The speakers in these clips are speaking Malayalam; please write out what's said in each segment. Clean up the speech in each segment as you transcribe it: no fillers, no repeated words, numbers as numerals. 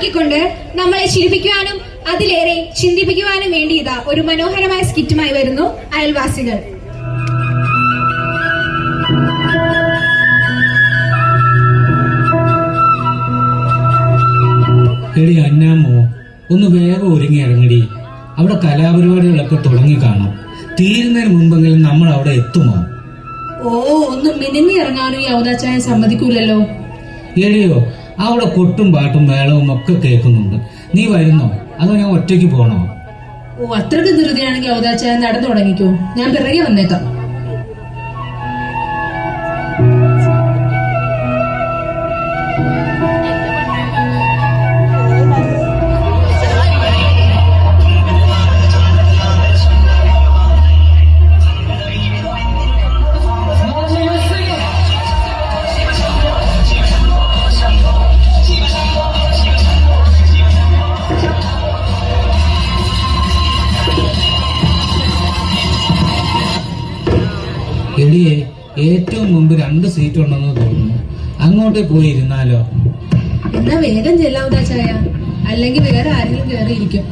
ആക്കിക്കൊണ്ട് നമ്മളെ ചിരിപ്പിക്കുവാനും അതിലേറെ ചിന്തിപ്പിക്കുവാനും വേണ്ടി ഇതാ ഒരു മനോഹരമായ സ്കിറ്റുമായി വരുന്നു അയൽവാസികൾ. എടി അന്നാമോ, ഒന്ന് വേഗം ഒരുങ്ങി ഇറങ്ങടി. അവിടെ കലാപരിപാടികളൊക്കെ തുടങ്ങി കാണാം. തീരുന്നതിന് മുൻപെങ്കിലും നമ്മൾ അവിടെ എത്തുമോ? ഒന്ന് മിനിഞ്ഞി ഇറങ്ങാനും ഈ അവതാച്ചായ സമ്മതിക്കൂലല്ലോ. എടിയോ, അവിടെ കൊട്ടും പാട്ടും മേളവും ഒക്കെ കേൾക്കുന്നുണ്ട്. നീ വരുന്നോ അതോ ഞാൻ ഒറ്റയ്ക്ക് പോണോ? അത്രക്ക് ധൃതിയാണെങ്കിൽ അവതാച്ചായ നടന്നു തുടങ്ങിക്കോ, ഞാൻ പിറകെ വന്നേക്കാം. എടിയെ, ഏറ്റവും മുമ്പ് 2 സീറ്റ് ഉണ്ടെന്ന് തോന്നുന്നു. അങ്ങോട്ടേ പോയി ഇരുന്നാലോ? എന്നാ വേഗം ചെല്ലാവുതാച്ചായ, അല്ലെങ്കിൽ വേറെ ആരെങ്കിലും കയറിയിരിക്കും.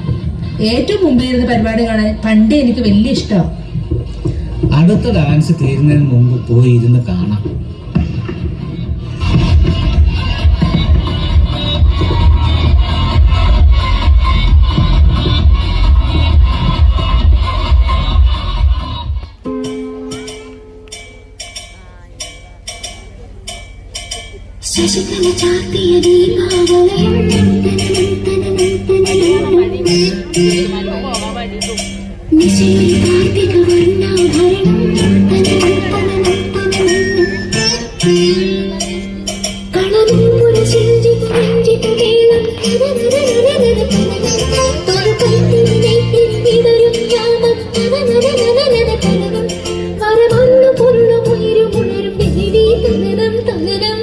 ഏറ്റവും മുമ്പേ ഇരുന്ന് പരിപാടി കാണാൻ പണ്ടേ എനിക്ക് വലിയ ഇഷ്ടമാണ്. അടുത്ത ഡാൻസ് തീരുന്നതിന് മുമ്പ് പോയി ഇരുന്ന് കാണാം. ശശികല ചാർത്തിയ ദീപാവലയം നിശയിൽ കാർത്തിക വർണ്ണാഭരണം കളനും പുരചിഞ്ചിത രഞ്ജിത കേളം തൊരു കൈത്തിൽ വിടരും യാമം വരവന്നു പൊന്നു ഉയരും ഉണരും ദേവി തനനം തനനം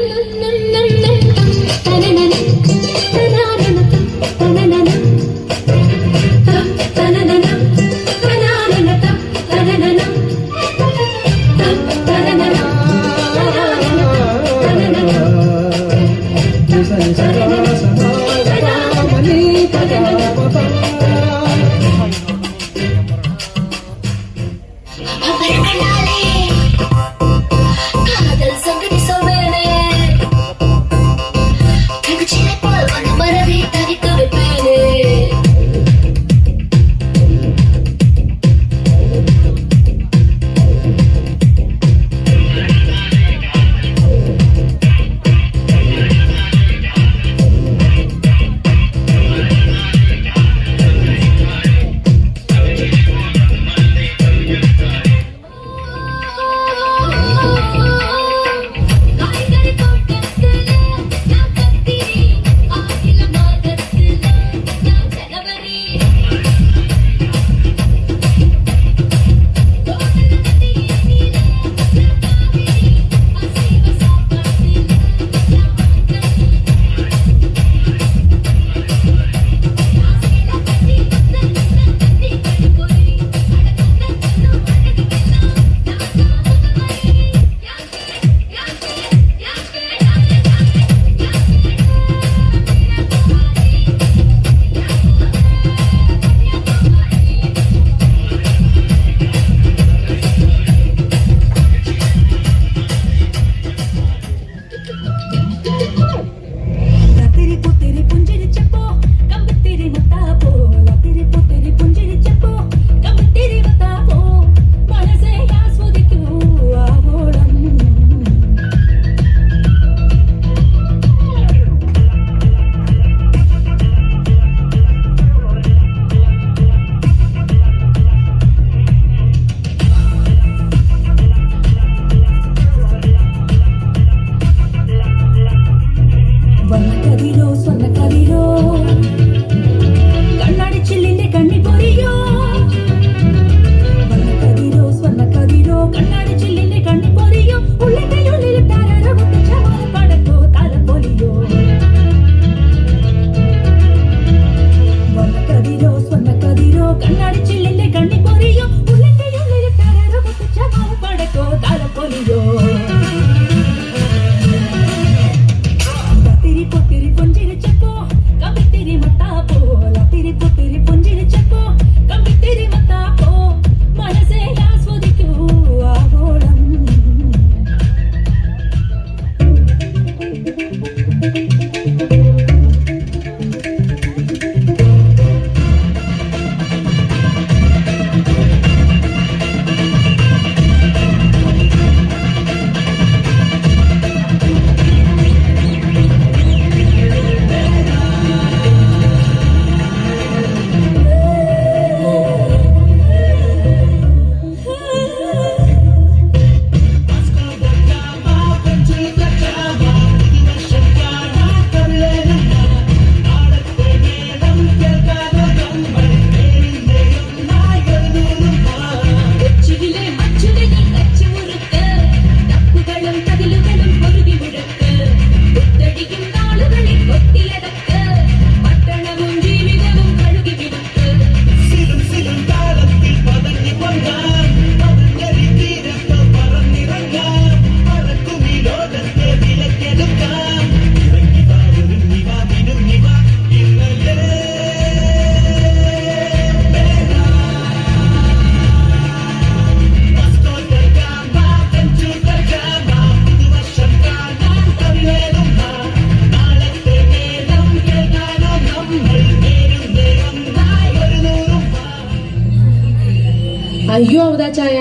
അയ്യോ അവതാച്ചായ,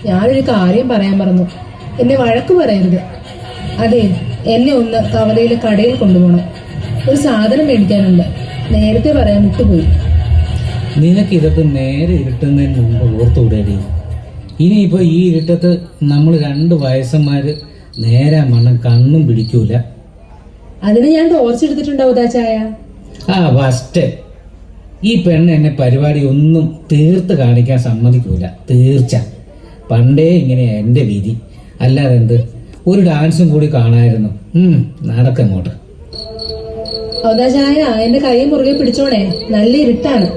ഞാനൊരു കാര്യം പറയാൻ മറന്നു. എന്നെ വഴക്ക് പറയരുത്. അതെ, എന്നെ ഒന്ന് കവലയിലെ കടയിൽ കൊണ്ടുപോകണം. ഒരു സാധനം മേടിക്കാനുണ്ട്. നേരത്തെ പറയാൻ വിട്ടുപോയി. നിനക്കിതൊക്കെ നേരെ ഇരുട്ടുന്നതിന് മുമ്പ് ഓർത്തുകൂടേടി. ഇനിയിപ്പോ ഈ ഇരുട്ടത്ത് നമ്മൾ 2 വയസ്സന്മാര് നേരെ മണ്ണം കണ്ണും പിടിക്കൂല. അതിന് ഞാൻ ടോർച്ചെടുത്തിട്ടുണ്ട് അവതാച്ചായ. ഫസ്റ്റ് ഈ പെണ്ണ് എന്നെ പരിപാടി ഒന്നും തീർത്ത് കാണിക്കാൻ സമ്മതിക്കൂല. തീർച്ച പണ്ടേ ഇങ്ങനെയാ എൻ്റെ വിധി. അല്ലാതെ എന്ത്, ഒരു ഡാൻസും കൂടി കാണായിരുന്നു. നടക്കങ്ങോട്ട്. അവതാച്ചായ, എന്റെ കൈ മുറുകെ പിടിച്ചോണേ, നല്ല ഇരുട്ടാണ്.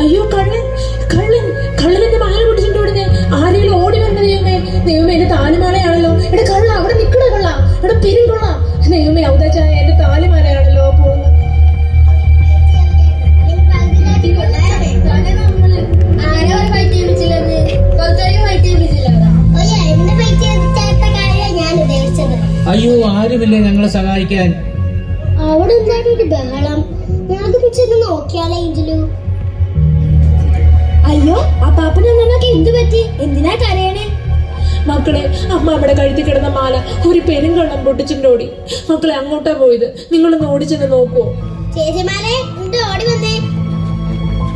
അയ്യോ, കള്ളൻ കള്ളൻ കള്ളൻ എന്റെ മാല പിടിച്ചിട്ട് ഓടുന്നേ. ആരെങ്കിലും ഓടി വന്ന ദൈവമേ. ദൈവമേ, എന്റെ താലിമാലയാണല്ലോ. എടാ കള്ള, അവിടെ നിക്കണ കള്ള. എടാ പെരുകൊള്ള. ദൈവമേ, അവതാച്ചായ, എന്റെ താലിമാലയാണല്ലോ പോകുന്നത്. അയ്യോ, ആരുമില്ലേ ഞങ്ങളെ സഹായിക്കാൻ? അവിടെ എന്താണ് ഒരു ബഹളം? ഞങ്ങൾക്ക് പിടിച്ചൊന്ന് നോക്കിയാലേ ഏഞ്ചലു. അയ്യോ, ആ പാപ്പൻ അമ്മക്ക് എന്ത് പറ്റി? എന്തിനാ കരയണേ? മക്കളെ, അമ്മ അവിടെ കഴുത്തി കിടന്ന മാല ഒരു പെരുങ്കള്ളം പൊട്ടിച്ചിട്ടോടി. മക്കളെ, അങ്ങോട്ടാ പോയത്. നിങ്ങളൊന്ന് ഓടിച്ചെന്ന് നോക്കുവോ? ചേച്ചിമാരെ, ഓടി വന്നേ.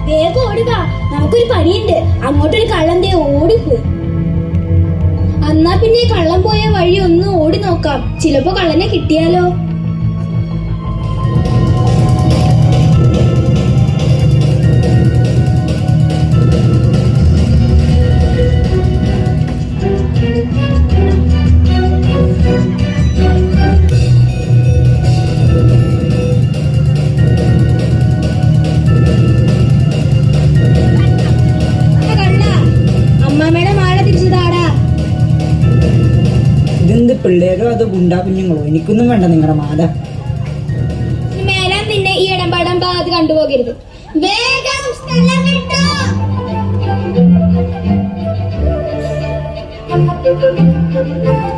വേഗം ഓടുക, നമുക്കൊരു പണിയുണ്ട്. അങ്ങോട്ടൊരു കള്ളൻ ദേ ഓടിപ്പോയി. എന്നാ പിന്നെ കള്ളൻ പോയ വഴി ഒന്ന് ഓടി നോക്കാം. ചിലപ്പോ കള്ളനെ കിട്ടിയാലോ. അമ്മാമ്മയുടെ മാല തിരിച്ചതാടാ. ഇതെന്ത് പിള്ളേരോ അത് ഗുണ്ടാ കുഞ്ഞുങ്ങളോ? എനിക്കൊന്നും വേണ്ട നിങ്ങളുടെ മാല. മേലാൻ നിന്നെ ഈ ഇടംപാടം ഭാഗത്ത് കണ്ടുപോകരുത്. വേഗം സ്ഥലം വിട്ടോ.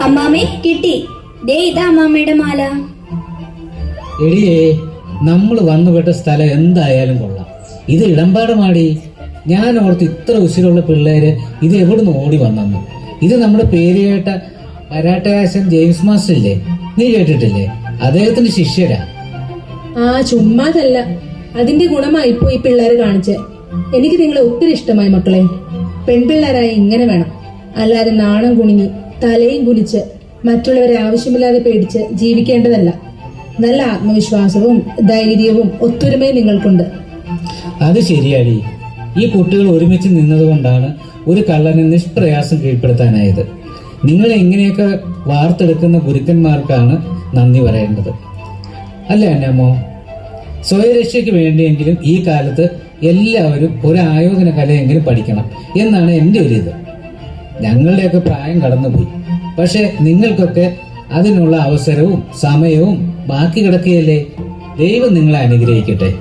അമ്മാമ്മേ, കിട്ടി. ദേ ഇതാ അമ്മാമ്മയുടെ മാല. എടിയേ, നമ്മൾ വന്നുപെട്ട സ്ഥലം എന്തായാലും കൊള്ളാം. ഇത് ഇടംപാടമാടി. ഞാൻ ഓർത്ത് ഇത്ര ഉശിരുള്ള പിള്ളേര് ഇത് എവിടുന്ന് ഓടി വന്നെന്ന്. ഇത് നമ്മുടെ പേര് കേട്ട കരാട്ടയാശൻ ജെയിംസ് മാസ്റ്റർ ഇല്ലേ, നീ കേട്ടിട്ടില്ലേ? അദ്ദേഹത്തിന്റെ ശിഷ്യരാ. ചുമ്മാതല്ല, അതിന്റെ ഗുണമായി ഇപ്പോ ഈ പിള്ളേരെ കാണിച്ച്. എനിക്ക് നിങ്ങളെ ഒത്തിരി ഇഷ്ടമായി മക്കളെ. പെൺപിള്ളേരായി ഇങ്ങനെ വേണം. അല്ലാതെ നാണം കുണുങ്ങി തലയും കുനിച്ച് മറ്റുള്ളവരെ ആവശ്യമില്ലാതെ പേടിച്ച് ജീവിക്കേണ്ടതല്ല. നല്ല ആത്മവിശ്വാസവും ധൈര്യവും ഒത്തൊരുമയും നിങ്ങൾക്കുണ്ട്. അത് ശരിയാടി. ഈ കുട്ടികൾ ഒരുമിച്ച് നിന്നതുകൊണ്ടാണ് ഒരു കള്ളനെ നിഷ്പ്രയാസം കീഴ്പ്പെടുത്താനായത്. നിങ്ങളെ ഇങ്ങനെയൊക്കെ വാർത്തെടുക്കുന്ന ഗുരുക്കന്മാർക്കാണ് നന്ദി പറയേണ്ടത്. അല്ലേ അന്നമ്മോ? സ്വയരക്ഷയ്ക്ക് വേണ്ടിയെങ്കിലും ഈ കാലത്ത് എല്ലാവരും ഒരു ആയോധന കലയെങ്കിലും പഠിക്കണം എന്നാണ് എൻ്റെ ഒരു ഇത്. ഞങ്ങളുടെയൊക്കെ പ്രായം കടന്നുപോയി. പക്ഷെ നിങ്ങൾക്കൊക്കെ അതിനുള്ള അവസരവും സമയവും ബാക്കി കിടക്കുകയല്ലേ. ദൈവം നിങ്ങളെ അനുഗ്രഹിക്കട്ടെ.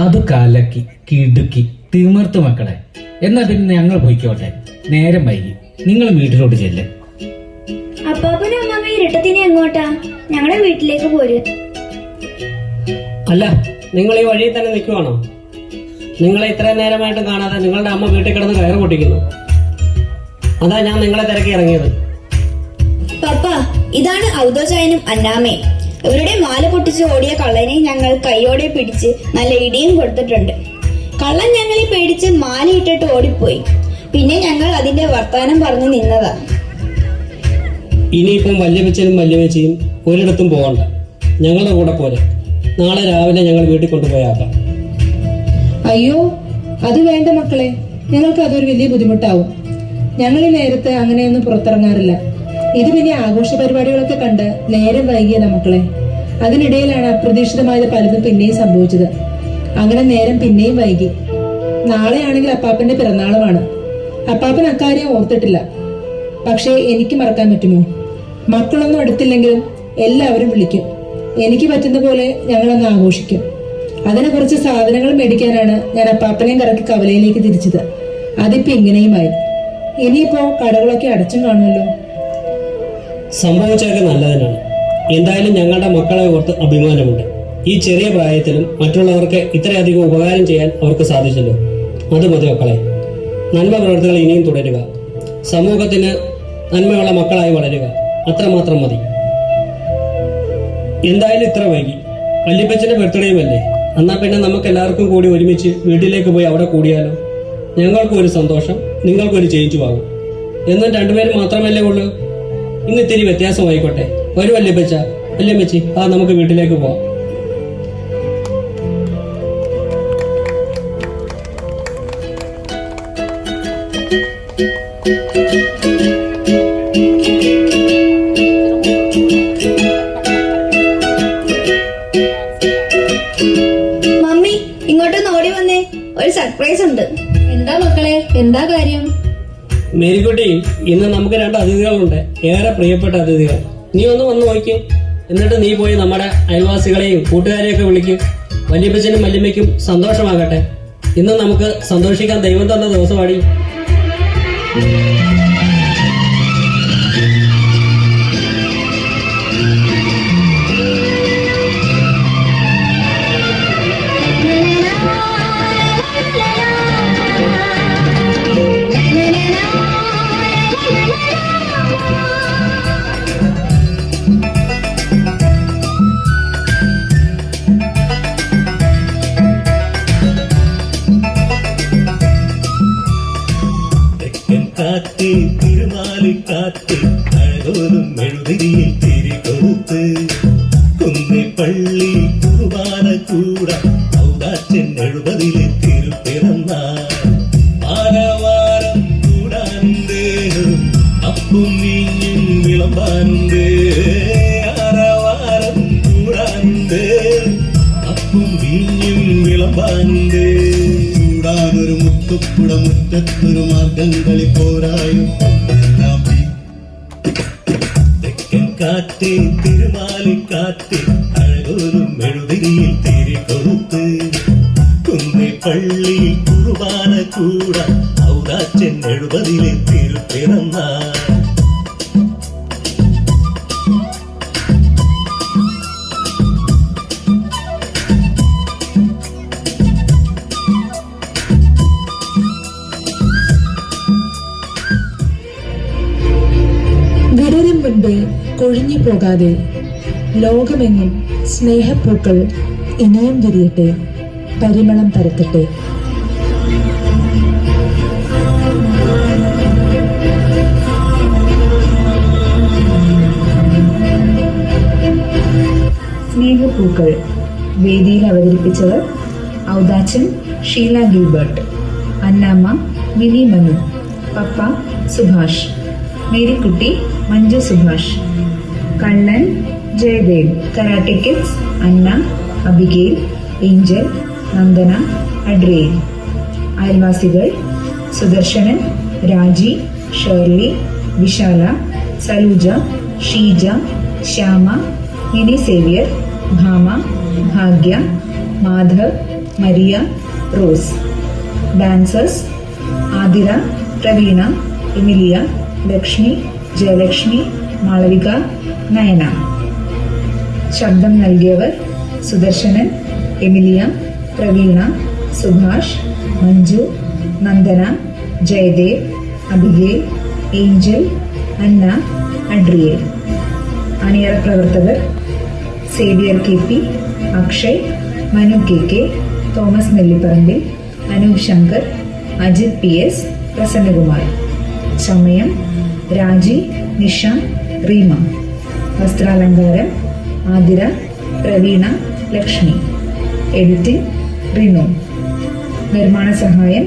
അത് കലക്കി കിടുക്കി തിമിർത്ത് മക്കളെ. എന്നാ പിന്നെ ഞങ്ങൾ പോയിക്കോട്ടെ, നേരം വൈകി. നിങ്ങൾ വീട്ടിലോട്ട് ചെല്ല്. അപ്പാപ്പനും അമ്മമ്മ ഇരട്ടത്തിനെ എങ്ങോട്ടാ? ഞങ്ങളുടെ വീട്ടിലേക്ക് പോര്. അല്ല, നിങ്ങൾ ഈ വഴിയിൽ തന്നെ നിൽക്കുവാണോ? നിങ്ങളെ ഇത്രയും നേരമായിട്ട് കാണാതെ നിങ്ങളുടെ അമ്മ വീട്ടിൽ കിടന്ന് കയറ് പൊട്ടിക്കുന്നു. അതാ ഞാൻ നിങ്ങളെ തിരക്കി ഇറങ്ങിയത്. പപ്പ, ഇതാണ് ഔദോചായനും അന്നാമയും. ഇവരുടെ മാല പൊട്ടിച്ച് ഓടിയ കള്ളനെ ഞങ്ങൾ കൈയോടെ പിടിച്ച് നല്ല ഇടിയും കൊടുത്തിട്ടുണ്ട്. കള്ളൻ ഞങ്ങളെ പേടിച്ച് മാലയിട്ടിട്ട് ഓടിപ്പോയി. പിന്നെ ഞങ്ങൾ അതിന്റെ വർത്താനം പറഞ്ഞു നിന്നതാ. ഇനിയിപ്പം വല്യമ്മച്ചനും വല്യമ്മച്ചിയും ഒരിടത്തും പോകണ്ട, ഞങ്ങളുടെ കൂടെ പോലെ. നാളെ രാവിലെ ഞങ്ങൾ വീട്ടിൽ കൊണ്ടുപോയാക്കാം. അയ്യോ, അത് വേണ്ട മക്കളെ, ഞങ്ങൾക്ക് അതൊരു വലിയ ബുദ്ധിമുട്ടാവും. ഞങ്ങൾ ഈ നേരത്ത് അങ്ങനെയൊന്നും പുറത്തിറങ്ങാറില്ല. ഇത് പിന്നെ ആഘോഷ പരിപാടികളൊക്കെ കണ്ട് നേരം വൈകിയതാ മക്കളെ. അതിനിടയിലാണ് അപ്രതീക്ഷിതമായത് പലതും പിന്നെയും സംഭവിച്ചത്. അങ്ങനെ നേരം പിന്നെയും വൈകി. നാളെയാണെങ്കിൽ അപ്പാപ്പന്റെ പിറന്നാളുമാണ്. അപ്പാപ്പൻ അക്കാര്യം ഓർത്തിട്ടില്ല. പക്ഷേ എനിക്ക് മറക്കാൻ പറ്റുമോ? മക്കളൊന്നും അടുത്തില്ലെങ്കിലും എല്ലാവരും വിളിക്കും. എനിക്ക് പറ്റുന്ന പോലെ ഞങ്ങളൊന്ന് ആഘോഷിക്കും. അതിന് കുറച്ച് സാധനങ്ങൾ മേടിക്കാനാണ് ഞാൻ അപ്പാപ്പനെയും കറക്കി കവലയിലേക്ക് തിരിച്ചത്. അതിപ്പോ ഇങ്ങനെയുമായി. ഇനിയിപ്പോ കടകളൊക്കെ അടച്ചും കാണുമല്ലോ. സംഭവിച്ചതൊക്കെ നല്ലതിനാണ്. എന്തായാലും ഞങ്ങളുടെ മക്കളെ ഓർത്ത് അഭിമാനമുണ്ട്. ഈ ചെറിയ പ്രായത്തിലും മറ്റുള്ളവർക്ക് ഇത്രയധികം ഉപകാരം ചെയ്യാൻ അവർക്ക് സാധിച്ചല്ലോ. അത് മതി മക്കളെ. നന്മ പ്രവർത്തികൾ ഇനിയും തുടരുക. സമൂഹത്തിന് നന്മയുള്ള മക്കളായി വളരുക. അത്രമാത്രം മതി. എന്തായാലും ഇത്ര വൈകി. വല്യപ്പച്ചന്റെ ബർത്ത്ഡേയും അല്ലേ? എന്നാ പിന്നെ നമുക്ക് എല്ലാവർക്കും കൂടി ഒരുമിച്ച് വീട്ടിലേക്ക് പോയി അവിടെ കൂടിയാലോ? ഞങ്ങൾക്കും ഒരു സന്തോഷം, നിങ്ങൾക്കൊരു ചേഞ്ചും ആകും. എന്നും രണ്ടുപേരും മാത്രമല്ലേ ഉള്ളൂ. ഇന്ന് ഇത്തിരി വ്യത്യാസമായിക്കോട്ടെ. ഒരു വല്യപ്പച്ച, വല്യമ്മച്ചി, നമുക്ക് വീട്ടിലേക്ക് പോവാം. മമ്മി, ഇങ്ങോട്ടൊന്ന് ഓടി വന്നേ, ഒരു സർപ്രൈസ് ഉണ്ട്. എന്താ മക്കളെ, എന്താ കാര്യം? മേരിക്കുട്ടി, ഇന്ന് നമുക്ക് 2 അതിഥികളുണ്ട്. ഏറെ പ്രിയപ്പെട്ട അതിഥികൾ. നീ ഒന്ന് വന്ന് നോക്കി. എന്നിട്ട് നീ പോയി നമ്മുടെ അയൽവാസികളെയും കൂട്ടുകാരെയൊക്കെ വിളിക്കും. വല്യപ്പച്ചനും വല്യമ്മയ്ക്കും സന്തോഷമാകട്ടെ. ഇന്ന് നമുക്ക് സന്തോഷിക്കാൻ ദൈവം തന്ന ദിവസമാടി. കാറ്റ് തിരുമാലിക്കാറ്റ് അഴകോലും മെഴുതിരിയിൽ തിരികൊടുത്ത് കുന്നി പള്ളി കുർബാന കൂട ഔദാച്ചൻ 70 തിരുപ്പിറന്ന ആരവാരം കൂടാനുണ്ട്, അപ്പും വീഞ്ഞും വിളമ്പാനുണ്ട്. ആരവാരം കൂടാനുണ്ട്, അപ്പും വീഞ്ഞും വിളമ്പാനുണ്ട്. കൂടാനൊരു മുത്തുപ്പുഴ മുറ്റത്തൊരു മാർഗംകളി പോരായും. തെക്കൻ കാറ്റ് തിരുമാലിക്കാറ്റ് അഴകോലും മെഴുതിരിയിൽ തിരികൊടുത്ത് കുന്നി പള്ളി കുർബാന കൂട ഔദാച്ചൻ 70 തിരുപ്പിറന്ന വിടരും മുൻപേ കൊഴിഞ്ഞു പോകാതെ ലോകമെങ്ങും സ്നേഹപ്പൂക്കൾ ഇനിയും വിരിയട്ടെ, പരിമളം പരത്തട്ടെ. സ്നേഹപ്പൂക്കൾ വേദിയിൽ അവതരിപ്പിച്ചവർ ഔദാച്ചൻ ഷീല ഗിൽബർട്ട്, അന്നാമ്മ മിനി മനു, പപ്പ Subhash, Marykutty Manju Subhash, Kannan Jayadev, karate kids Anna, Abigail, Angel, Nandana, Adriel. അയൽവാസികൾ Sudarshanan, Raji, Shirley, Vishala, Saluja, Sheeja, Shyama, Mini Xavier, Bhama, Bhagya, Madhav, Maria, Rose. Dancers Athira, Praveena, Emilia, Lakshmi, Jayalakshmi, Malavika, Nayana. ശബ്ദം നൽകിയവർ Sudarshanan, Emilia, Praveena, Subhash, Manju, Nandana, Jayadev, Abigail, Angel, Anna, Adriel. അണിയറ പ്രവർത്തകർ Xavier KP, Akshay, Manu KK, Thomas Nelliparambil, Anoop Shankar, Ajith PS, Prasannakumar. സമയം രാജി, നിഷ, റീമ. വസ്ത്രാലങ്കാരം ആതിര, പ്രവീണ, ലക്ഷ്മി. എഡിറ്റിംഗ് റിനു. നിർമ്മാണ സഹായം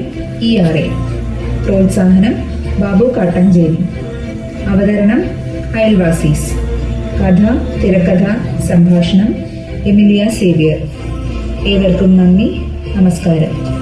ERA. പ്രോത്സാഹനം ബാബു കാട്ടഞ്ചേരി. അവതരണം അയൽവാസീസ്. കഥ, തിരക്കഥ, സംഭാഷണം എമിലിയ സേവിയർ. ഏവർക്കും നന്ദി, നമസ്കാരം.